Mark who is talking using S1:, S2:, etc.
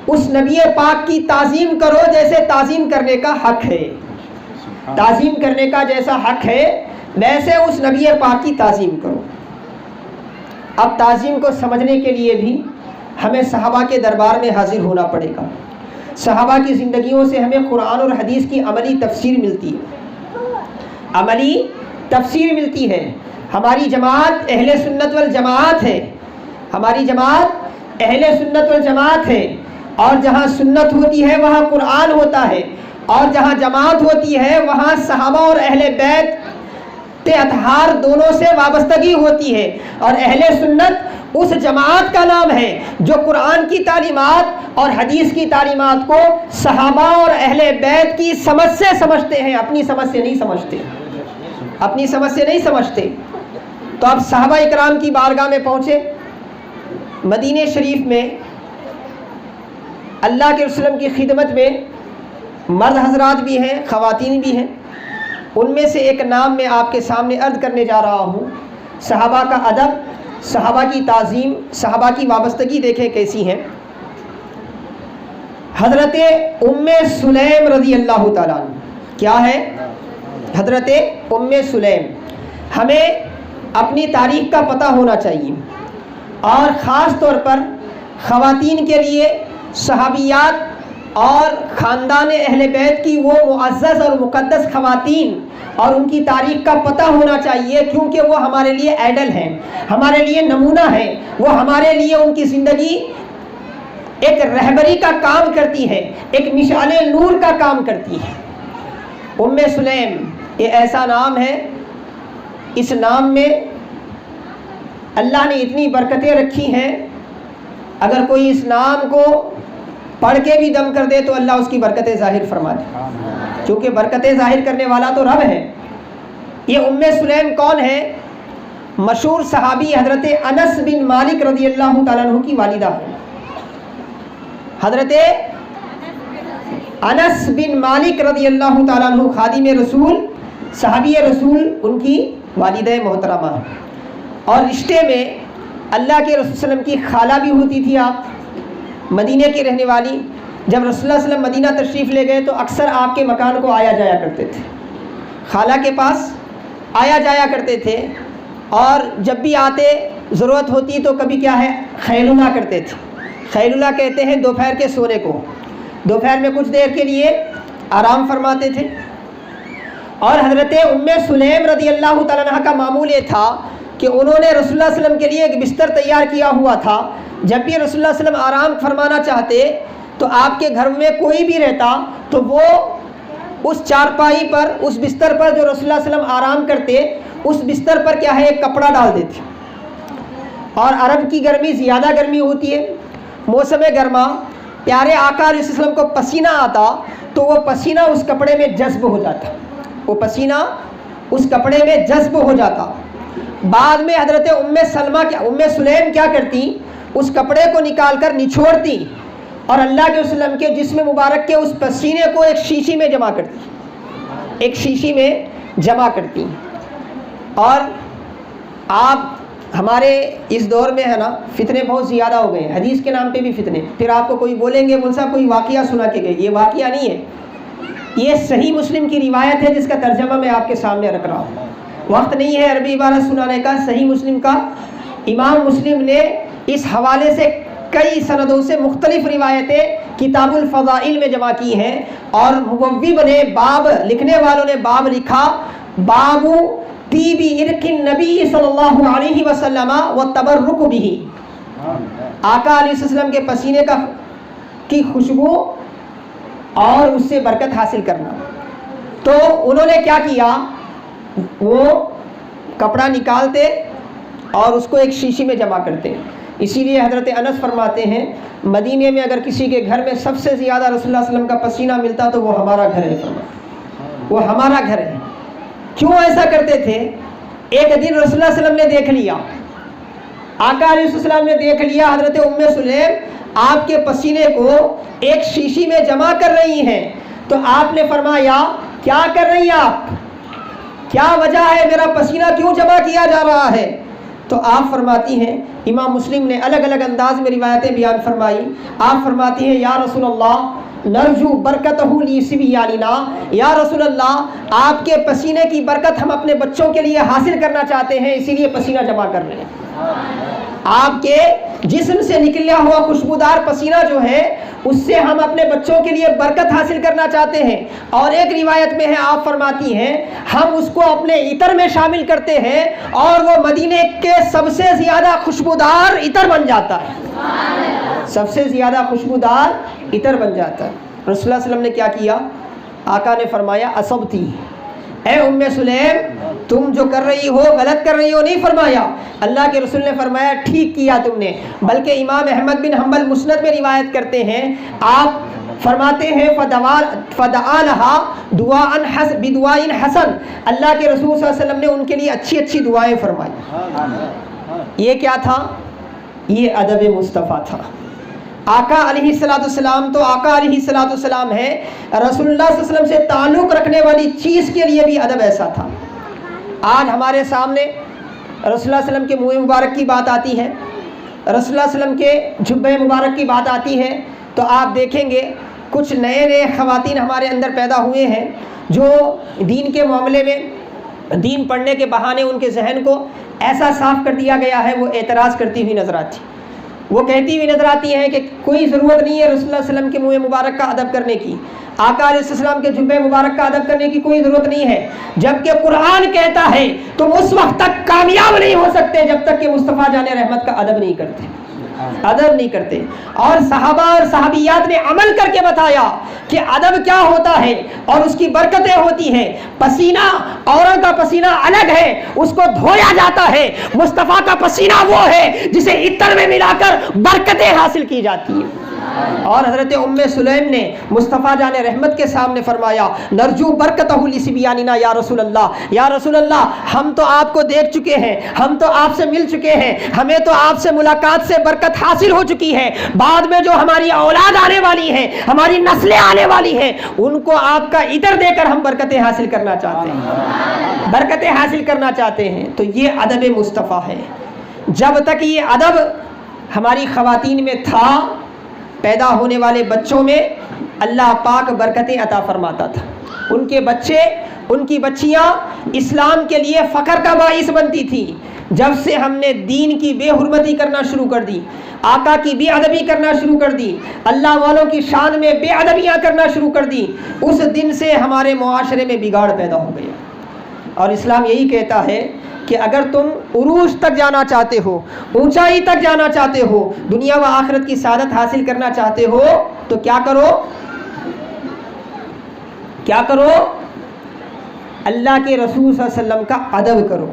S1: اس نبی پاک کی تعظیم کرو جیسے تعظیم کرنے کا حق ہے. تعظیم کرنے کا جیسا حق ہے ویسے اس نبی پاک کی تعظیم کرو. اب تعظیم کو سمجھنے کے لیے بھی ہمیں صحابہ کے دربار میں حاضر ہونا پڑے گا. صحابہ کی زندگیوں سے ہمیں قرآن اور حدیث کی عملی تفسیر ملتی ہے. عملی تفسیر ملتی ہے. ہماری جماعت اہل سنت والجماعت ہے. ہماری جماعت اہل سنت والجماعت ہے. اور جہاں سنت ہوتی ہے وہاں قرآن ہوتا ہے. اور جہاں جماعت ہوتی ہے وہاں صحابہ اور اہل بیت اطہار دونوں سے وابستگی ہوتی ہے. اور اہل سنت اس جماعت کا نام ہے جو قرآن کی تعلیمات اور حدیث کی تعلیمات کو صحابہ اور اہل بیت کی سمجھ سے سمجھتے ہیں, اپنی سمجھ سے نہیں سمجھتے. اپنی سمجھ سے نہیں سمجھتے. تو اب صحابہ اکرام کی بارگاہ میں پہنچے. مدینہ شریف میں اللہ کے رسول کی خدمت میں مرد حضرات بھی ہیں, خواتین بھی ہیں. ان میں سے ایک نام میں آپ کے سامنے عرض کرنے جا رہا ہوں. صحابہ کا ادب, صحابہ کی تعظیم, صحابہ کی وابستگی دیکھیں کیسی ہیں. حضرت ام سلیم رضی اللہ تعالیٰ عنہ. کیا ہے؟ حضرت ام سلیم. ہمیں اپنی تاریخ کا پتہ ہونا چاہیے, اور خاص طور پر خواتین کے لیے صحابیات اور خاندان اہل بیت کی وہ معزز اور مقدس خواتین اور ان کی تاریخ کا پتہ ہونا چاہیے, کیونکہ وہ ہمارے لیے آئیڈل ہیں, ہمارے لیے نمونہ ہیں. وہ ہمارے لیے ان کی زندگی ایک رہبری کا کام کرتی ہے, ایک مشعل نور کا کام کرتی ہے. ام سلیم یہ ایسا نام ہے, اس نام میں اللہ نے اتنی برکتیں رکھی ہیں. اگر کوئی اس نام کو پڑھ کے بھی دم کر دے تو اللہ اس کی برکتیں ظاہر فرما دے, کیونکہ برکتیں ظاہر کرنے والا تو رب ہے. یہ ام سلیم کون ہے؟ مشہور صحابی حضرت انس بن مالک رضی اللہ تعالیٰ عنہ کی والدہ ہے. حضرت انس بن مالک رضی اللہ تعالیٰ عنہ خادم رسول, صحابی رسول, ان کی والدہ محترمہ. اور رشتے میں اللہ کے رسول صلی اللہ علیہ وسلم کی خالہ بھی ہوتی تھی آپ, مدینہ کی رہنے والی. جب رسول اللہ صلی اللہ علیہ وسلم مدینہ تشریف لے گئے تو اکثر آپ کے مکان کو آیا جایا کرتے تھے, خالہ کے پاس آیا جایا کرتے تھے. اور جب بھی آتے ضرورت ہوتی تو کبھی کیا ہے خیلولہ کرتے تھے. خیلولہ کہتے ہیں دوپہر کے سونے کو. دوپہر میں کچھ دیر کے لیے آرام فرماتے تھے. اور حضرت ام سلیم رضی اللہ تعالیٰ عنہ کا معمول یہ تھا کہ انہوں نے رسول اللہ صلی اللہ علیہ وسلم کے لیے ایک بستر تیار کیا ہوا تھا. جب بھی رسول اللہ صلی اللہ علیہ وسلم آرام فرمانا چاہتے تو آپ کے گھر میں کوئی بھی رہتا تو وہ اس چارپائی پر, اس بستر پر جو رسول اللہ صلی اللہ علیہ وسلم آرام کرتے, اس بستر پر کیا ہے ایک کپڑا ڈال دیتے. اور عرب کی گرمی زیادہ گرمی ہوتی ہے, موسم گرما, پیارے آقا علیہ السلام کو پسینہ آتا تو وہ پسینہ اس کپڑے میں جذب ہو جاتا, وہ پسینہ اس کپڑے میں جذب ہو جاتا. بعد میں حضرت ام سلیم کیا کرتی, اس کپڑے کو نکال کر نچوڑتی اور اللہ کے وسلم کے جسم مبارک کے اس پسینے کو ایک شیشی میں جمع کرتی, ایک شیشی میں جمع کرتی. اور آپ ہمارے اس دور میں ہے نا فتنے بہت زیادہ ہو گئے ہیں, حدیث کے نام پہ بھی فتنے. پھر آپ کو کوئی بولیں گے مول صاحب کوئی واقعہ سنا کے گئے, یہ واقعہ نہیں ہے, یہ صحیح مسلم کی روایت ہے جس کا ترجمہ میں آپ کے سامنے رکھ رہا ہوں. وقت نہیں ہے عربی عبارت سنانے کا. صحیح مسلم کا امام مسلم نے اس حوالے سے کئی سندوں سے مختلف روایتیں کتاب الفضائل میں جمع کی ہیں. اور مبوب نے باب, لکھنے والوں نے باب لکھا, باب طیب عرق النبی صلی اللہ علیہ وسلم والتبرک بہ. آقا علیہ السلام کے پسینے کی خوشبو اور اس سے برکت حاصل کرنا. تو انہوں نے کیا کیا, وہ کپڑا نکالتے اور اس کو ایک شیشی میں جمع کرتے. اسی لیے حضرت انس فرماتے ہیں مدینے میں اگر کسی کے گھر میں سب سے زیادہ رسول اللہ صلی اللہ علیہ وسلم کا پسینہ ملتا تو وہ ہمارا گھر ہے, وہ ہمارا گھر ہے. کیوں ایسا کرتے تھے؟ ایک دن رسول اللہ صلی اللہ علیہ وسلم نے دیکھ لیا, آقا علیہ السلام نے دیکھ لیا حضرت ام سلیم آپ کے پسینے کو ایک شیشی میں جمع کر رہی ہیں. تو آپ نے فرمایا کیا کر رہی ہیں آپ, کیا وجہ ہے, میرا پسینہ کیوں جمع کیا جا رہا ہے؟ تو آپ فرماتی ہیں، امام مسلم نے الگ الگ انداز میں روایتیں بیان فرمائی، آپ فرماتی ہیں یا رسول اللہ نرجو برکتہ لی صبیاننا، یا رسول اللہ آپ کے پسینے کی برکت ہم اپنے بچوں کے لیے حاصل کرنا چاہتے ہیں، اسی لیے پسینہ جمع کر رہے ہیں۔ آپ کے جسم سے نکلا ہوا خوشبودار پسینہ جو ہے اس سے ہم اپنے بچوں کے لیے برکت حاصل کرنا چاہتے ہیں۔ اور ایک روایت میں ہے، آپ فرماتی ہیں ہم اس کو اپنے عطر میں شامل کرتے ہیں اور وہ مدینے کے سب سے زیادہ خوشبودار عطر بن جاتا ہے، سب سے زیادہ خوشبودار عطر بن جاتا ہے۔ رسول اللہ صلی اللہ علیہ وسلم نے کیا کیا؟ آقا نے فرمایا اصبتی، اے ام سلیم تم جو کر رہی ہو غلط کر رہی ہو، نہیں فرمایا۔ اللہ کے رسول نے فرمایا ٹھیک کیا تم نے۔ بلکہ امام احمد بن حنبل مسند میں روایت کرتے ہیں، آپ فرماتے ہیں فدعا لها دعاء بدعاء حسن، اللہ کے رسول صلی اللہ علیہ وسلم نے ان کے لیے اچھی اچھی دعائیں فرمائی۔ یہ کیا تھا؟ یہ ادب مصطفیٰ تھا۔ آقا علیہ السلام تو آقا علیہ السلام ہے، رسول اللہ صلی اللہ علیہ وسلم سے تعلق رکھنے والی چیز کے لیے بھی ادب ایسا تھا۔ آج ہمارے سامنے رسول اللہ صلی اللہ علیہ وسلم کے منہ مبارک کی بات آتی ہے، رسول اللہ صلی اللہ علیہ وسلم کے جبہ مبارک کی بات آتی ہے، تو آپ دیکھیں گے کچھ نئے خواتین ہمارے اندر پیدا ہوئے ہیں جو دین کے معاملے میں دین پڑھنے کے بہانے ان کے ذہن کو ایسا صاف کر دیا گیا ہے، وہ اعتراض کرتی ہوئی نظر آتی، وہ کہتی ہوئی نظر آتی ہیں کہ کوئی ضرورت نہیں ہے رسول اللہ صلی اللہ علیہ وسلم کے منہ مبارک کا ادب کرنے کی، آقا علیہ السلام کے جبہ مبارک کا ادب کرنے کی کوئی ضرورت نہیں ہے، جبکہ قرآن کہتا ہے تم اس وقت تک کامیاب نہیں ہو سکتے جب تک کہ مصطفیٰ جان رحمت کا ادب نہیں کرتے، ادب نہیں کرتے۔ اور صحابہ اور صحابیات نے عمل کر کے بتایا کہ ادب کیا ہوتا ہے اور اس کی برکتیں ہوتی ہیں۔ پسینہ اوروں کا پسینہ الگ ہے، اس کو دھویا جاتا ہے، مصطفیٰ کا پسینہ وہ ہے جسے عطر میں ملا کر برکتیں حاصل کی جاتی ہیں۔ اور حضرت ام سلیم نے مصطفیٰ جان رحمت کے سامنے فرمایا نرجو برکتہ لصبیاننا یا رسول اللہ، یا رسول اللہ ہم تو آپ کو دیکھ چکے ہیں، ہم تو آپ سے مل چکے ہیں، ہمیں تو آپ سے ملاقات سے برکت حاصل ہو چکی ہے، بعد میں جو ہماری اولاد آنے والی ہیں، ہماری نسلیں آنے والی ہیں، ان کو آپ کا عطر دے کر ہم برکتیں حاصل کرنا چاہتے ہیں، برکتیں حاصل کرنا چاہتے ہیں۔ تو یہ ادب مصطفیٰ ہے۔ جب تک یہ ادب ہماری خواتین میں تھا، پیدا ہونے والے بچوں میں اللہ پاک برکتیں عطا فرماتا تھا، ان کے بچے ان کی بچیاں اسلام کے لیے فخر کا باعث بنتی تھی۔ جب سے ہم نے دین کی بے حرمتی کرنا شروع کر دی، آقا کی بے ادبی کرنا شروع کر دی، اللہ والوں کی شان میں بے ادبیاں کرنا شروع کر دی، اس دن سے ہمارے معاشرے میں بگاڑ پیدا ہو گیا۔ اور اسلام یہی کہتا ہے کہ اگر تم عروج تک جانا چاہتے ہو، اونچائی تک جانا چاہتے ہو، دنیا و آخرت کی سعادت حاصل کرنا چاہتے ہو، تو کیا کرو؟ کیا کرو؟ اللہ کے رسول صلی اللہ علیہ وسلم کا ادب کرو۔